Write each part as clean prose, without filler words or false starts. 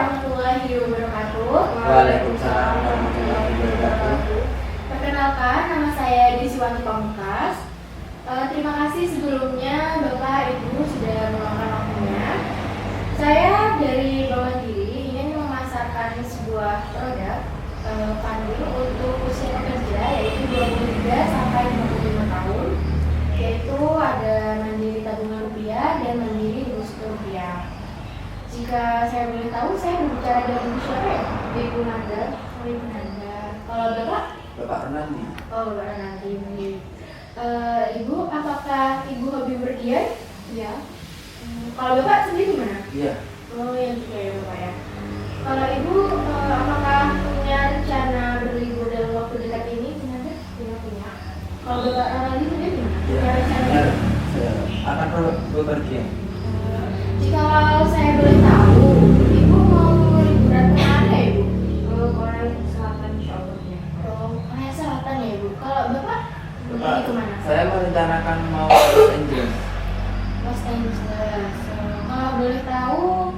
warahmatullahi wabarakatuh. Waalaikumsalam warahmatullahi wabarakatuh. Perkenalkan, nama saya Deswati Pamungkas. Terima kasih sebelumnya Bapak Ibu sudah meluangkan waktunya. Saya dari Bank Mandiri ingin memasarkan sebuah produk funding untuk usia pekerja yaitu 23 sampai 55 tahun, yaitu ada Mandiri Tabungan Rupiah dan Mandiri Deposito Rupiah. Jika saya boleh tahu, saya berbicara dengan Ibu siapa ya? Ibu Nanda. Ibu Nanda. Kalau Bapak Renandi. Oh, Bapak Renandi. Ibu, apakah Ibu hobi berdiam? Ya. Kalau Bapak sendiri gimana? Iya. Oh, yang juga ya Bapak ya. Kalau Ibu, apakah punya rencana berlibur dalam waktu dekat ini? Punya. Kalau Bapak Renandi sendiri gimana? Iya. Punya rencana? Saya akan bepergian. Jika saya boleh tahu, Ibu mau liburan kemana ya Ibu? Ke Korea Selatan insya Allah ya. Oh, Korea Selatan ya Ibu. Kalau Bapak pergi kemana? Saya merencanakan mau ke Los Angeles. Los Angeles. Kalau boleh tahu,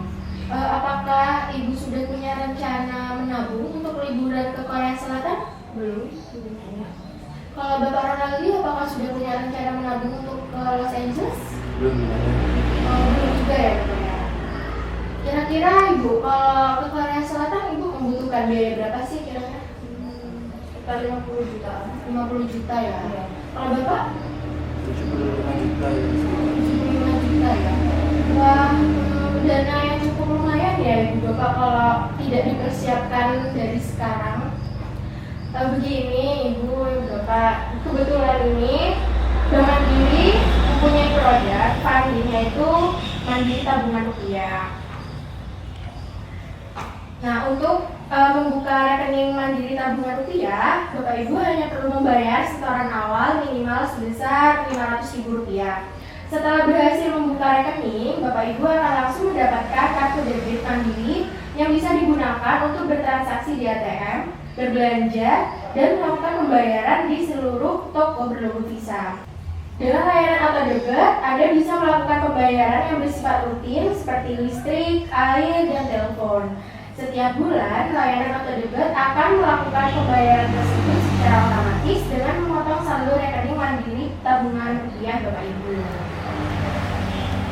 apakah Ibu sudah punya rencana menabung untuk liburan ke Korea Selatan? Belum. Kalau Bapak Ronaldi, apakah sudah punya rencana menabung untuk ke Los Angeles? Belum. Belum juga ya Bapak ya. Kira-kira Ibu, kalau ke Korea Selatan Ibu membutuhkan biaya berapa sih kira-kira? Sekitar 50 juta. 50 juta ya? Iya. Kalau Bapak? 75 juta ya. 75 juta ya? Wah, dana yang cukup lumayan ya Ibu Bapak kalau tidak dipersiapkan dari sekarang. Begini Ibu Bapak, kebetulan ini Bank Mandiri mempunyai produk funding yaitu Mandiri Tabungan Rupiah. Nah, untuk membuka rekening Mandiri Tabungan Rupiah, Bapak Ibu hanya perlu membayar setoran awal minimal sebesar Rp500.000. Setelah berhasil membuka rekening, Bapak Ibu akan langsung mendapatkan kartu debit Mandiri yang bisa digunakan untuk bertransaksi di ATM, berbelanja, dan melakukan pembayaran di seluruh toko berlogo Visa. Dengan layanan auto debit, Anda bisa melakukan pembayaran yang bersifat rutin seperti listrik, air, dan telepon. Setiap bulan, layanan auto debit akan melakukan pembayaran tersebut secara otomatis dengan memotong saldo rekening Mandiri Tabungan Rupiah Bapak Ibu.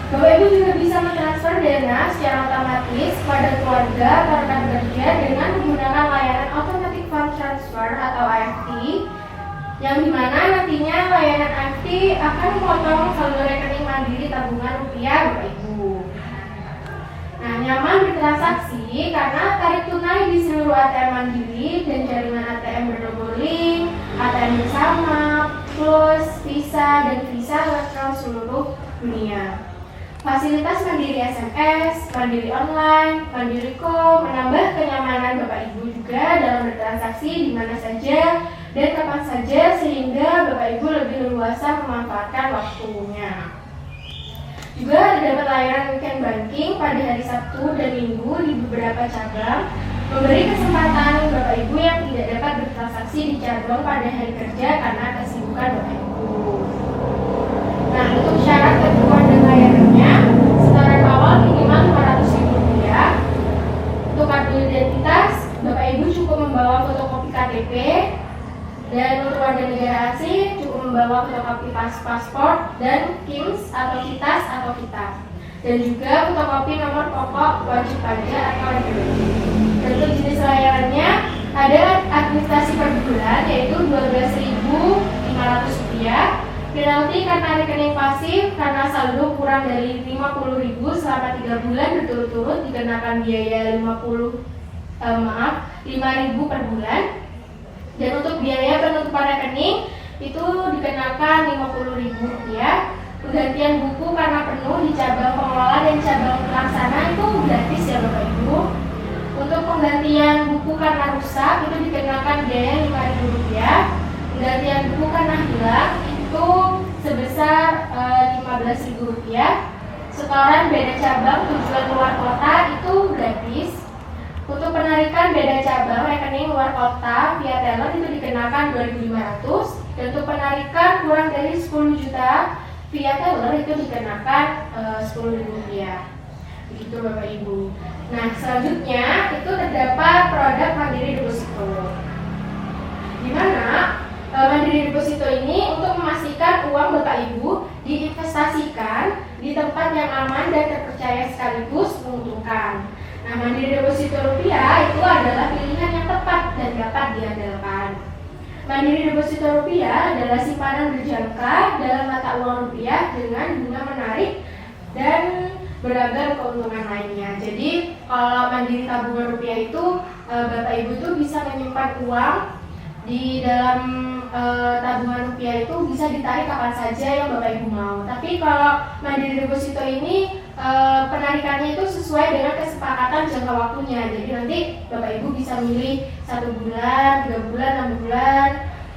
Bapak Ibu juga bisa mentransfer dana secara otomatis kepada keluarga atau rekan kerja dengan menggunakan layanan Automatic Fund Transfer atau AFT, yang dimana nantinya layanan AFT akan memotong saldo rekening Mandiri Tabungan Rupiah Bapak Ibu. Nah, nyaman bertransaksi karena tarik tunai di seluruh ATM Mandiri dan jaringan ATM berlogo Link, ATM bersama, Plus, Visa, dan Visa Elektron seluruh dunia. Fasilitas Mandiri SMS, Mandiri Online, Mandiri Co menambah kenyamanan Bapak Ibu juga dalam bertransaksi di mana saja dan kapan saja sehingga Bapak Ibu lebih leluasa memanfaatkan waktunya. Juga terdapat layanan weekend banking pada hari Sabtu dan Minggu di beberapa cabang, memberi kesempatan Bapak Ibu yang tidak dapat bertransaksi di cabang pada hari kerja karena kesibukan Bapak Ibu. Nah, untuk syarat ketentuan dan layanannya, setoran awal minimal Rp500.000. Untuk kartu identitas, Bapak Ibu cukup membawa fotokopi KTP, dan untuk warga negara asing cukup membawa fotokopi paspor dan KIMS atau KITAS atau KITA, dan juga fotokopi nomor pokok wajib pajak atau NPWP. Dan untuk jenis layanannya ada administrasi per bulan yaitu Rp12.500, penalti karena rekening pasif karena saldo kurang dari Rp50.000 selama 3 bulan berturut-turut dikenakan biaya Rp5.000 per bulan. Dan untuk biaya penutupan rekening itu dikenakan Rp50.000. Penggantian buku karena penuh di cabang pengelola dan cabang pelaksana itu gratis ya Bapak Ibu. Untuk penggantian buku karena rusak itu dikenakan biaya Rp5.000. Penggantian buku karena hilang itu sebesar Rp15.000. Setoran beda cabang tujuan luar kota itu gratis. Untuk penarikan beda cabang rekening luar kota via teller itu dikenakan Rp2.500, dan untuk penarikan kurang dari 10 juta via teller itu dikenakan Rp10.000. Itu Bapak Ibu. Nah, selanjutnya itu terdapat produk Mandiri Deposito. Di mana Mandiri Deposito ini untuk memastikan uang Bapak Ibu diinvestasikan di tempat yang aman dan terpercaya sekaligus menguntungkan. Nah, Mandiri Deposito Rupiah itu adalah pilihan yang tepat dan dapat diandalkan. Mandiri Deposito Rupiah adalah simpanan berjangka dalam mata uang rupiah dengan bunga menarik dan beragam keuntungan lainnya. Jadi kalau Mandiri Tabungan Rupiah itu Bapak Ibu tuh bisa menyimpan uang di dalam tabungan rupiah itu bisa ditarik kapan saja yang Bapak Ibu mau. Tapi kalau Mandiri Deposito ini penarikannya itu sesuai dengan kesepakatan jangka waktunya. Jadi nanti Bapak Ibu bisa milih 1 bulan, 3 bulan, 6 bulan,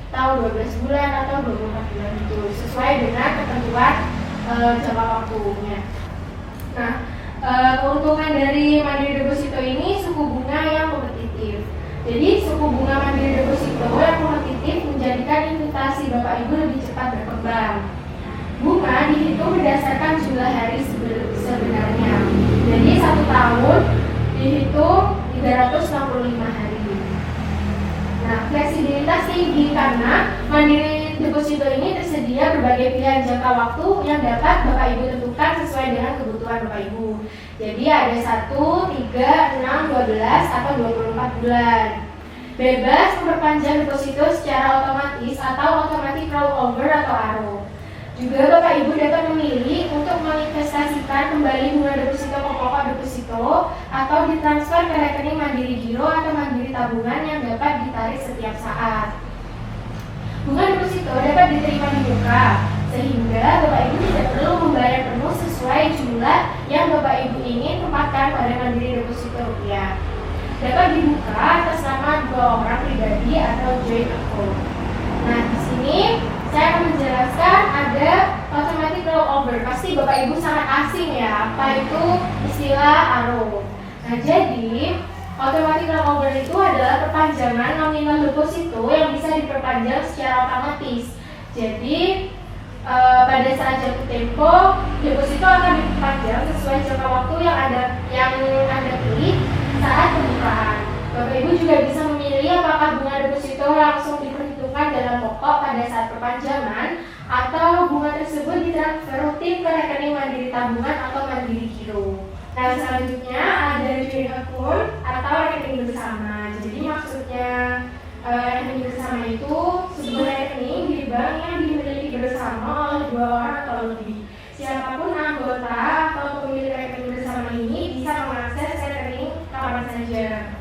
atau 12 bulan atau 24 bulan itu sesuai dengan ketentuan jangka waktunya. Nah, keuntungan dari Mandiri Deposito ini suku bunga yang kompetitif. Jadi suku bunga Mandiri Deposito yang kompetitif menjadikan investasi Bapak Ibu lebih cepat berkembang. Bunga dihitung berdasarkan jumlah hari sebenarnya. Jadi 1 tahun dihitung 365 hari. Nah, fleksibilitas tinggi karena Mandiri Deposito ini tersedia berbagai pilihan jangka waktu yang dapat Bapak Ibu tentukan sesuai dengan kebutuhan Bapak Ibu. Jadi ada 1, 3, 6, 12 atau 24 bulan. Bebas memperpanjang deposito secara otomatis atau automatic rollover atau ARO. Juga Bapak Ibu dapat memilih untuk menginvestasikan kembali bunga deposito ke pokok deposito atau ditransfer ke rekening Mandiri Giro atau Mandiri Tabungan yang dapat ditarik setiap saat. Bunga deposito dapat diterima di muka, sehingga Bapak Ibu tidak perlu membayar penuh sesuai jumlah yang Bapak Ibu ingin tempatkan pada Mandiri Deposito Rupiah. Dapat dibuka atas nama 2 orang pribadi atau joint account. Nah, di sini saya akan menjelaskan ada automatic rollover. Pasti Bapak Ibu sangat asing ya, apa itu istilah ARO. Nah, jadi automatic rollover itu adalah perpanjangan nominal deposito yang bisa diperpanjang secara otomatis. Jadi pada saat jatuh tempo, deposito akan diperpanjang sesuai jangka waktu yang Anda pilih saat pembukaan. Bapak Ibu juga bisa memilih apakah bunga deposito langsung diperhitungkan dalam pokok pada saat perpanjangan atau bunga tersebut ditransfer rutin ke rekening Mandiri Tabungan atau Mandiri Giro. Nah, selanjutnya ada joint account atau rekening bersama. Jadi maksudnya rekening bersama itu sebuah rekening di bank yang dimiliki bersama oleh 2 orang atau lebih. Siapapun anggota atau pemilik rekening bersama ini bisa mengakses rekening kapan saja,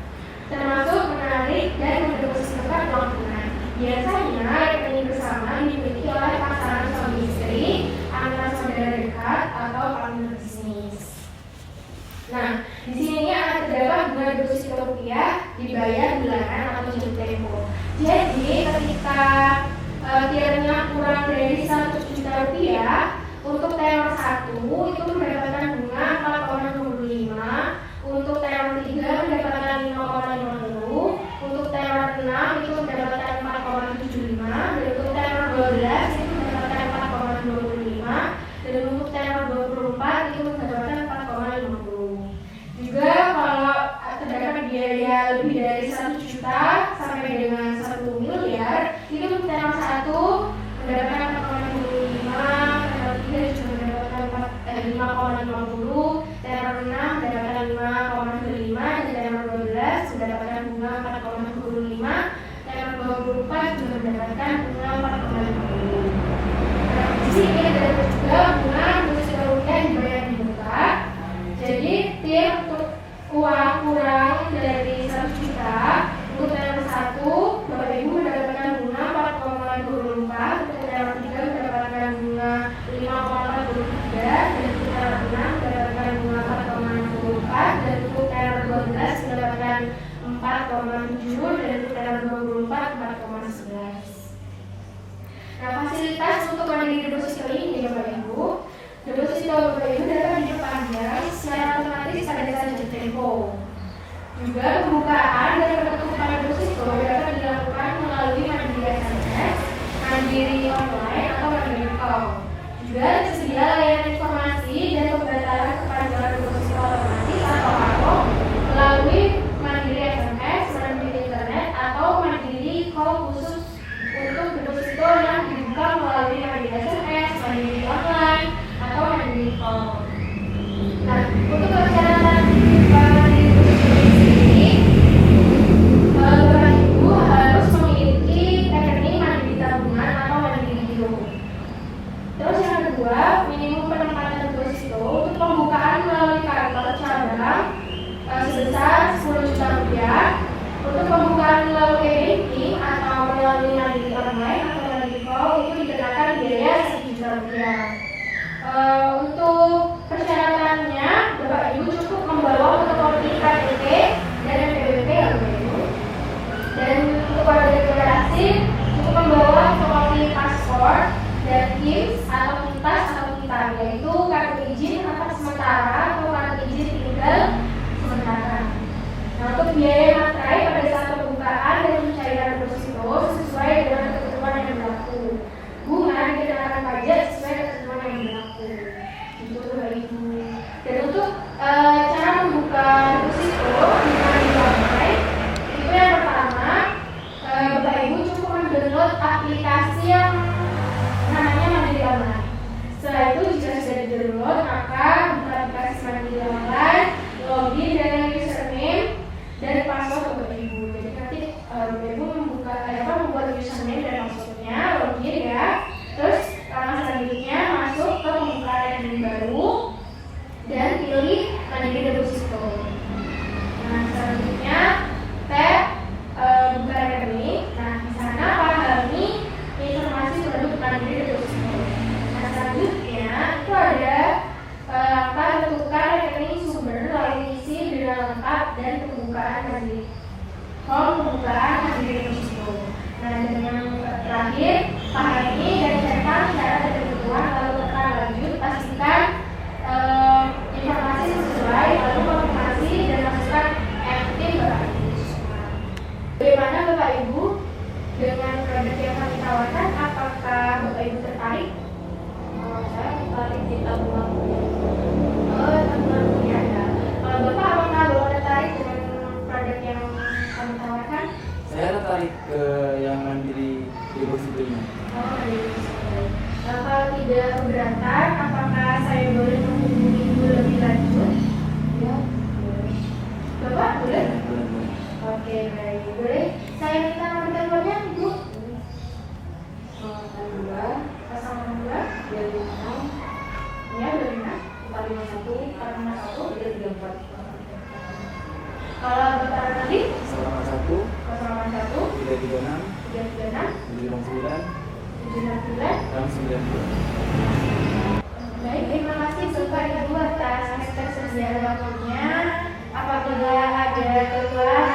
termasuk menarik dan mendepositokan uang tunai. Biasanya rekening bersama dimiliki oleh pasangan suami istri, anak saudara dekat, atau partner bisnis. Nah, di sini akan terdapat bunga deposito rupiah dibayar bulanan atau jatuh tempo. Jadi, ketika kiranya kurang dari 1 juta rupiah, untuk tenor 1 itu mendapatkan bunga 4,25, untuk tenor 3 mendapatkan 5,50, untuk tenor 6 itu mendapatkan 4,75, dan untuk tenor 12 itu mendapatkan 4,25, dan untuk tenor 24 itu mendapatkan 4,50. Juga kalau terdapat biaya lebih dari 1 juta sampai dengan 1 miliar, itu untuk tenor 1 mendapatkan 4,25, tenor 3 juga mendapatkan 5,50, tenor 6 mendapatkan 5,25, dan tenor 12 mendapatkan bunga 4,25, tenor 24 juga mendapatkan bunga 4,50. Nah, di sini terdapat juga bunga deposito rupiah dibayar di muka. Jadi tiap untuk uang kurang dari 1 juta, untuk tenor 1 Bapak Ibu mendapatkan bunga 4,24, untuk tenor 3 mendapatkan bunga 5,43, dan untuk tenor 6 mendapatkan bunga 4,64, dan untuk tenor 12 mendapatkan 4,7, dan untuk tenor 24 4,11. Nah, fasilitas untuk Mandiri Deposito ini Bapak Ibu, deposito Bapak Ibu dapat diperpanjang secara otomatis pada saat jatuh tempo. Juga pembukaan dan penutupan deposito dapat dilakukan melalui Mandiri SMS, Mandiri Online atau Mandiri Call. Juga tersedia layanan informasi dan pembatalan perpanjangan deposito otomatis bank sebesar 10 juta rupiah. Untuk pembukaan melalui e-banking atau melalui mandiri online atau mandiri call itu dikenakan biaya 1 juta rupiah. Untuk persyaratannya, Bapak Ibu cukup membawa fotokopi KTP dan NPWP ya Bapak Ibu. Dan untuk warga negara asing cukup membawa fotokopi paspor dan KIM atau kitas atau kita, yaitu kartu izin tempat sementara atau kartu izin tinggal sementara. Nah, untuk biaya materai pada saat pembukaan dan pencairan deposito sesuai dengan ketentuan yang berlaku. Bunga dikenakan pajak sesuai ketentuan yang berlaku. Itu Bapak Ibu. Dan untuk cara membuka deposito dengan dipakai, itu yang pertama, Bapak Ibu cukup mendownload aplikasi yang namanya Mandiri Online. Setelah itu jika sudah di-download, maka buka aplikasi Mandiri Online, login dengan username dan password Bapak Ibu. Jadi nanti Bapak Ibu membuat username dan passwordnya, login ya. Terus langkah selanjutnya masuk ke pembukaan rekening baru dan pilih Mandiri Deposito. Nah, selanjutnya tab buka rekening. Nah, di sana pahami informasi produk Mandiri Deposito. Nah, selanjutnya itu ada langkah tentukan rekening sumber lalu isi dengan lengkap dan pembukaan Mandiri. Pembukaan Mandiri Deposito. Nah, dengan terakhir pahami dan cetak cara dan kebutuhan lalu tekan lanjut, pastikan informasi sesuai, lalu konfirmasi dan masukkan MPIN Bapak Ibu. Bagaimana Bapak Ibu dengan produk yang kami tawarkan? Apakah Bapak Ibu tertarik? Saya tertarik di tabungan kuliah. Tabungan kuliah ya. Kalau Bapak apakah Bapak tertarik dengan produk yang kami tawarkan? Saya tertarik ke yang Mandiri Depositonya. Mandiri Deposito. Kalau tidak keberatan, apakah saya boleh menghubungi Ibu lebih lanjut? Ya, boleh. Bapak boleh? Boleh. Oke, baik. Boleh saya minta nomor teleponnya, Ibu? 02 02 26 ya 26 451 451 334. Kalau Bapak tadi 081 081 336 336 769 769. Baik, terima kasih Bapak Ibu atas kesediaan waktunya. Apabila ada keluar